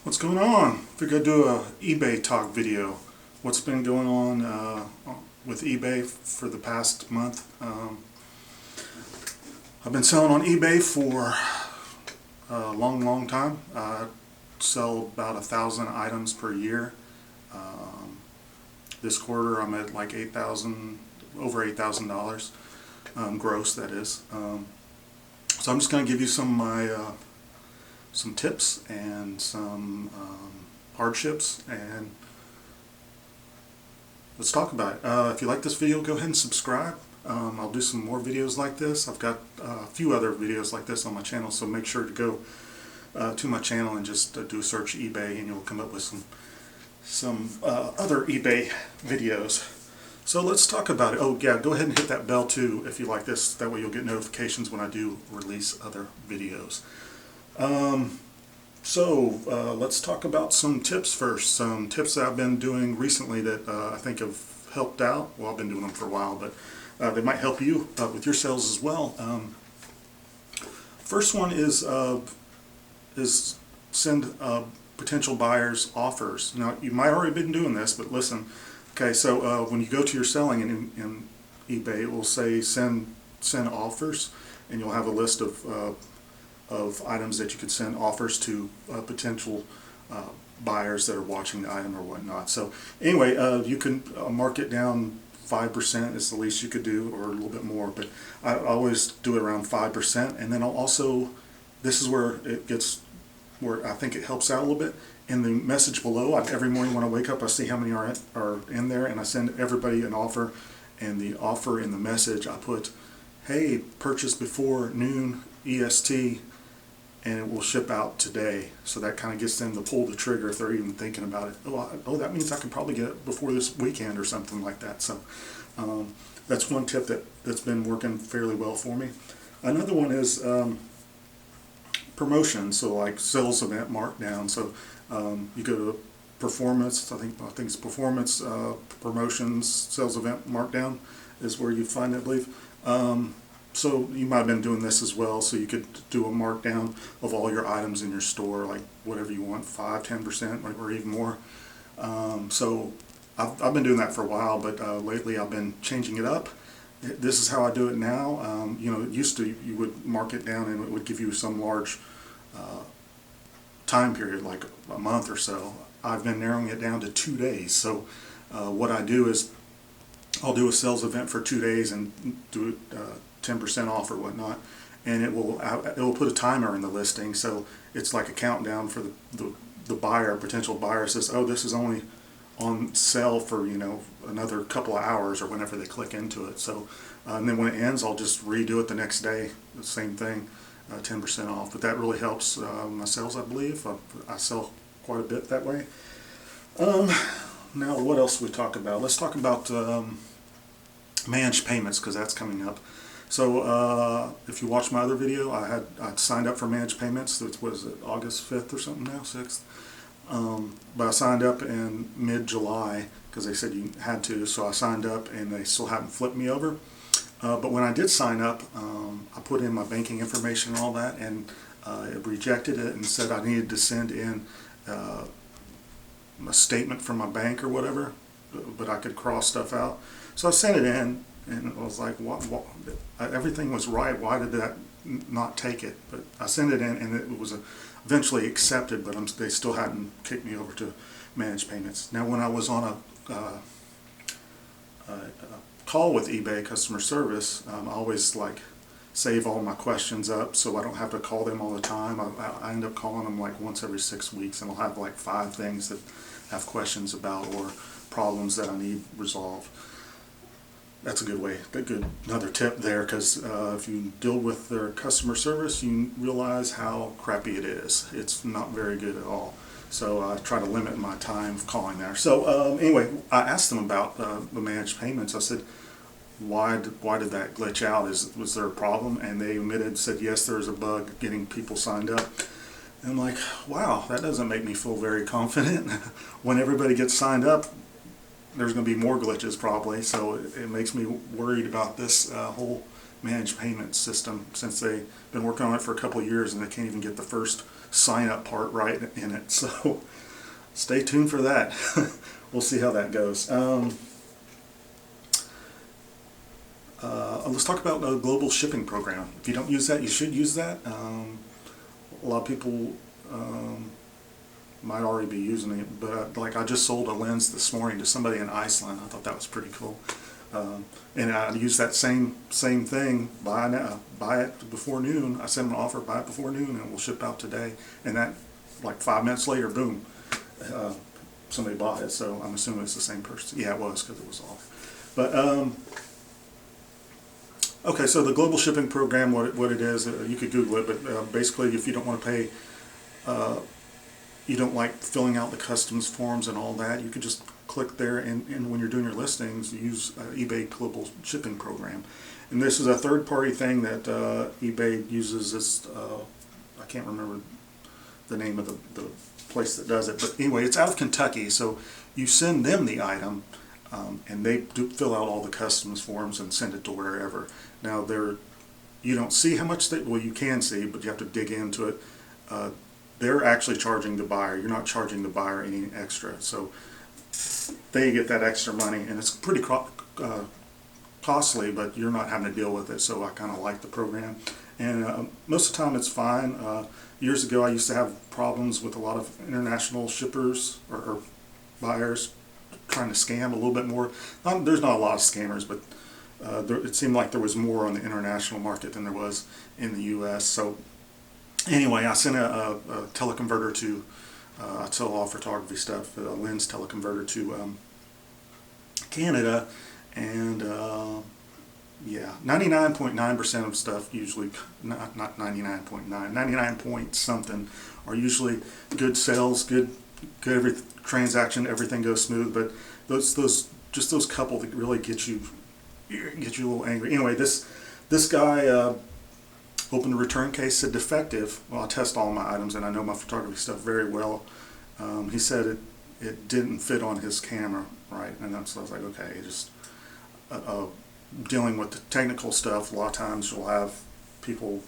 What's going on? Figured I'd do a eBay talk video. What's been going on with eBay for the past month? I've been selling on eBay for a long time. I sell about 1,000 items per year. This quarter I'm at like over $8,000 gross, that is. So I'm just going to give you some of my some tips and some hardships, and let's talk about it. If you like this video, go ahead and subscribe. I'll do some more videos like this. I've got a few other videos like this on my channel, so make sure to go to my channel and just do a search eBay, and you'll come up with some other eBay videos. So let's talk about it. Oh yeah, go ahead and hit that bell too if you like this. That way you'll get notifications when I do release other videos. Let's talk about some tips first. Some tips that I've been doing recently that I think have helped out. Well, I've been doing them for a while, but they might help you with your sales as well. First one is send potential buyers offers. Now, you might already been doing this, but listen. Okay, so when you go to your selling in eBay, it will say send offers, and you'll have a list of items that you could send offers to potential buyers that are watching the item or whatnot. So anyway, you can mark it down 5% is the least you could do, or a little bit more, but I always do it around 5%. And then I'll also, this is where it gets, where I think it helps out a little bit. In the message below, every morning when I wake up, I see how many are in there, and I send everybody an offer. And the offer in the message, I put, hey, purchase before noon EST, and it will ship out today. So that kind of gets them to pull the trigger if they're even thinking about it. Oh, that means I can probably get it before this weekend or something like that. So that's one tip that's been working fairly well for me. Another one is promotion. So like sales event markdown. So you go to performance. I think it's performance promotions sales event markdown is where you find it, I believe. So you might have been doing this as well, so you could do a markdown of all your items in your store, like whatever you want, 5–10% or even more. So I've been doing that for a while, but lately I've been changing it up. This is how I do it now. You know, it used to, you would mark it down and it would give you some large time period, like a month or so. I've been narrowing it down to 2 days. So what I do is I'll do a sales event for 2 days and do it 10% off or whatnot, and it will put a timer in the listing, so it's like a countdown for the buyer, potential buyer says, oh, this is only on sale for, you know, another couple of hours or whenever they click into it. So and then when it ends, I'll just redo it the next day, the same thing, 10% off. But that really helps my sales, I believe. I sell quite a bit that way. Now what else we talk about? Let's talk about managed payments, because that's coming up. So if you watch my other video, I'd signed up for managed payments. What is it, August 5th or something now, 6th? But I signed up in mid-July because they said you had to, so I signed up and they still haven't flipped me over. But when I did sign up, I put in my banking information and all that, and it rejected it and said I needed to send in a statement from my bank or whatever, but I could cross stuff out. So I sent it in, and it was like, what, everything was right. Why did that not take it? But I sent it in, and it was eventually accepted, but they still hadn't kicked me over to managed payments. Now, when I was on a call with eBay customer service, I always like save all my questions up so I don't have to call them all the time. I end up calling them like once every 6 weeks, and I'll have like 5 things that I have questions about or problems that I need resolved. That's a good way, another tip there, because if you deal with their customer service, you realize how crappy it is. It's not very good at all. So I try to limit my time calling there. So anyway, I asked them about the managed payments. I said, why did that glitch out? Was there a problem? And they said yes, there was a bug getting people signed up. And I'm like, wow, that doesn't make me feel very confident. When everybody gets signed up, there's going to be more glitches probably, so it makes me worried about this whole managed payment system, since they've been working on it for a couple of years and they can't even get the first sign up part right in it. So stay tuned for that. We'll see how that goes. Let's talk about the global shipping program. If you don't use that, you should use that. A lot of people might already be using it, but like I just sold a lens this morning to somebody in Iceland. I thought that was pretty cool. And I use that same thing. Buy it before noon. I send them an offer, buy it before noon, and it will ship out today. And that, like 5 minutes later, boom, somebody bought it. So I'm assuming it's the same person. Yeah, it was, because it was off. But okay, so the global shipping program, what it is, you could Google it, but basically, if you don't want to pay, you don't like filling out the customs forms and all that, you could just click there, and when you're doing your listings, use eBay Global Shipping Program. And this is a third-party thing that eBay uses. This I can't remember the name of the place that does it, but anyway, it's out of Kentucky. So you send them the item, and they do fill out all the customs forms and send it to wherever. Now you don't see how much well, you can see, but you have to dig into it. They're actually charging the buyer. You're not charging the buyer any extra. So they get that extra money, and it's pretty costly, but you're not having to deal with it. So I kind of like the program, and most of the time it's fine. Years ago, I used to have problems with a lot of international shippers or buyers trying to scam a little bit more. There's not a lot of scammers, but it seemed like there was more on the international market than there was in the U.S. So anyway, I sent a teleconverter to, I sell all photography stuff, a lens teleconverter to Canada, and yeah, 99.9% of stuff usually, not 99.9, 99 point something are usually good sales, good every transaction, everything goes smooth. But those couple that really get you a little angry. Anyway, this guy opened a return case, said defective. Well, I test all my items, and I know my photography stuff very well. He said it didn't fit on his camera right, and so I was like, okay, just dealing with the technical stuff. A lot of times you'll have people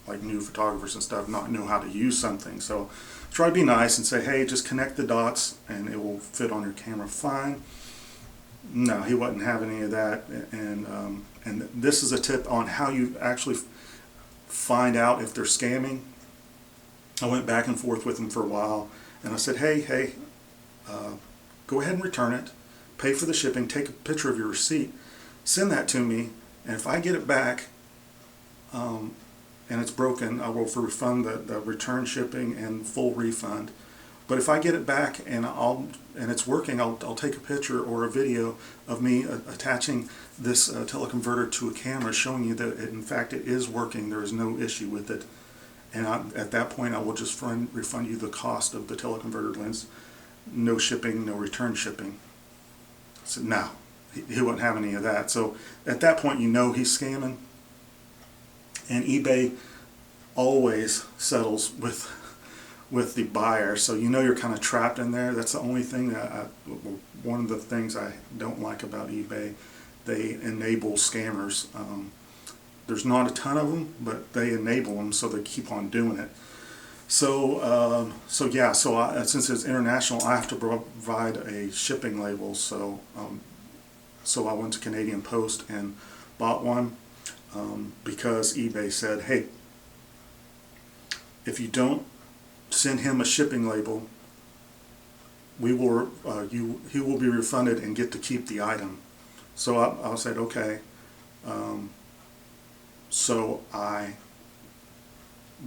like new photographers and stuff not know how to use something. So try to be nice and say, hey, just connect the dots and it will fit on your camera fine. No, he wasn't having any of that, and this is a tip on how you actually find out if they're scamming. I went back and forth with him for a while, and I said, hey, go ahead and return it, pay for the shipping, take a picture of your receipt, send that to me, and if I get it back and it's broken, I will refund the return shipping and full refund. But if I get it back and it's working, I'll take a picture or a video of me attaching this teleconverter to a camera, showing you that in fact it is working. There is no issue with it, and at that point I will just refund you the cost of the teleconverter lens. No shipping, no return shipping. So no, he wouldn't have any of that. So at that point, you know he's scamming, and eBay always settles with the buyer, so you know you're kind of trapped in there. That's the only thing that one of the things I don't like about eBay. They enable scammers. There's not a ton of them, but they enable them, so they keep on doing it. So yeah, since it's international, I have to provide a shipping label. So I went to Canadian Post and bought one because eBay said, hey, if you don't send him a shipping label, he will be refunded and get to keep the item. So I said, okay. So I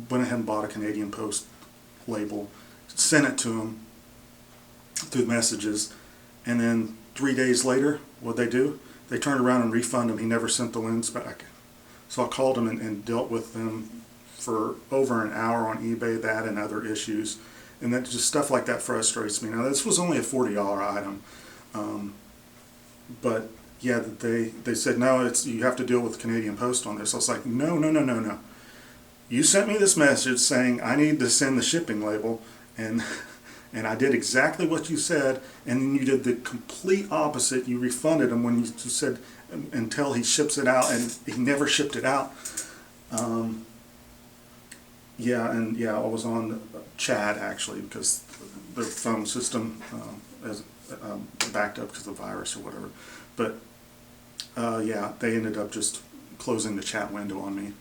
went ahead and bought a Canadian Post label, sent it to him through messages, and then 3 days later, what'd they do? They turned around and refunded him. He never sent the lens back. So I called him and dealt with them for over an hour on eBay, that and other issues, and that just stuff like that frustrates me. Now this was only a $40 item, but yeah, they said no, you have to deal with Canadian Post on this. I was like, no. You sent me this message saying I need to send the shipping label, and I did exactly what you said, and then you did the complete opposite. You refunded him when you said until he ships it out, and he never shipped it out. Yeah, and yeah, I was on chat actually because their phone system is backed up because of the virus or whatever. But yeah, they ended up just closing the chat window on me.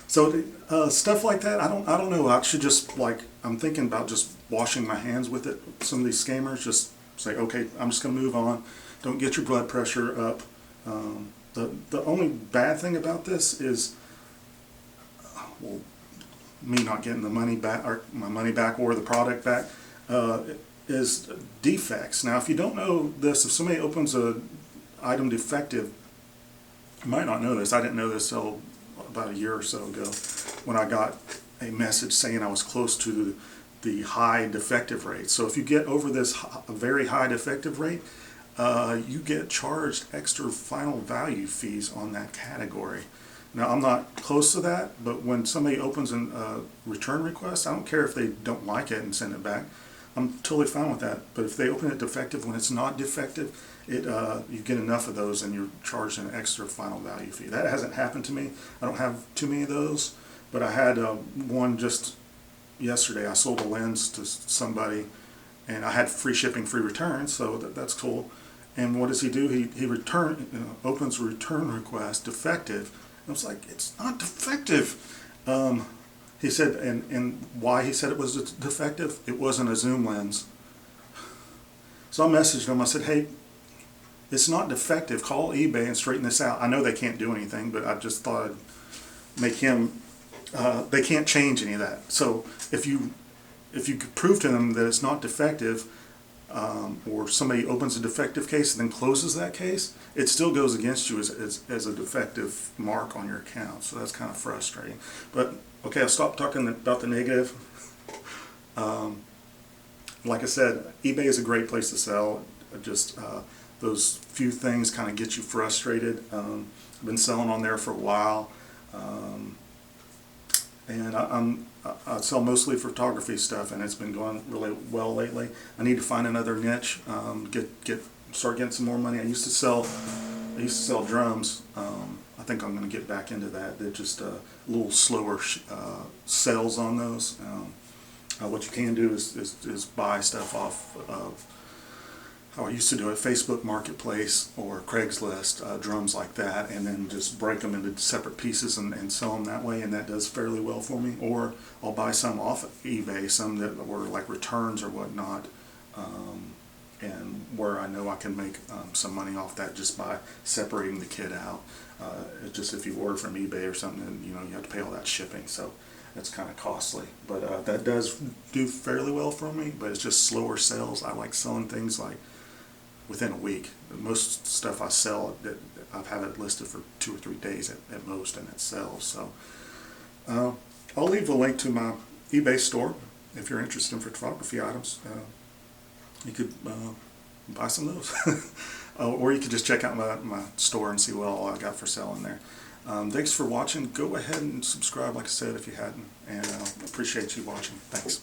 So stuff like that, I don't know. I should just like, I'm thinking about just washing my hands with it. Some of these scammers just say, okay, I'm just gonna move on. Don't get your blood pressure up. The only bad thing about this is, well, me not getting the money back, or my money back, or the product back, is defects. Now, if you don't know this, if somebody opens a item defective, you might not know this. I didn't know this till about a year or so ago when I got a message saying I was close to the high defective rate. So if you get over this very high defective rate, you get charged extra final value fees on that category. Now, I'm not close to that, but when somebody opens a return request, I don't care if they don't like it and send it back. I'm totally fine with that. But if they open it defective when it's not defective, you get enough of those and you're charged an extra final value fee. That hasn't happened to me. I don't have too many of those, but I had one just yesterday. I sold a lens to somebody, and I had free shipping, free returns, so that's cool. And what does he do? He opens a return request defective. I was like, it's not defective. He said, and why he said it was defective? It wasn't a zoom lens. So I messaged him. I said, hey, it's not defective. Call eBay and straighten this out. I know they can't do anything, but I just thought I'd make him. They can't change any of that. So if you could prove to them that it's not defective, or somebody opens a defective case and then closes that case, it still goes against you as a defective mark on your account. So that's kind of frustrating. But okay, I'll stop talking about the negative. Like I said, eBay is a great place to sell. Just those few things kind of get you frustrated. I've been selling on there for a while. And I sell mostly photography stuff, and it's been going really well lately. I need to find another niche, start getting some more money. I used to sell drums. I think I'm going to get back into that. They're just a little slower sales on those. What you can do is buy stuff off of, how I used to do it, Facebook Marketplace or Craigslist, drums like that, and then just break them into separate pieces and sell them that way, and that does fairly well for me. Or I'll buy some off of eBay, some that were like returns or whatnot, and where I know I can make some money off that just by separating the kit out. It's just if you order from eBay or something, you have to pay all that shipping, so it's kind of costly. But that does do fairly well for me, but it's just slower sales. I like selling things like within a week. Most stuff I sell, I've had it listed for 2 or 3 days at most, and it sells. So I'll leave a link to my eBay store if you're interested in photography items. You could buy some of those. Or you could just check out my store and see what all I got for sale in there. Thanks for watching. Go ahead and subscribe, like I said, if you hadn't, and I appreciate you watching. Thanks.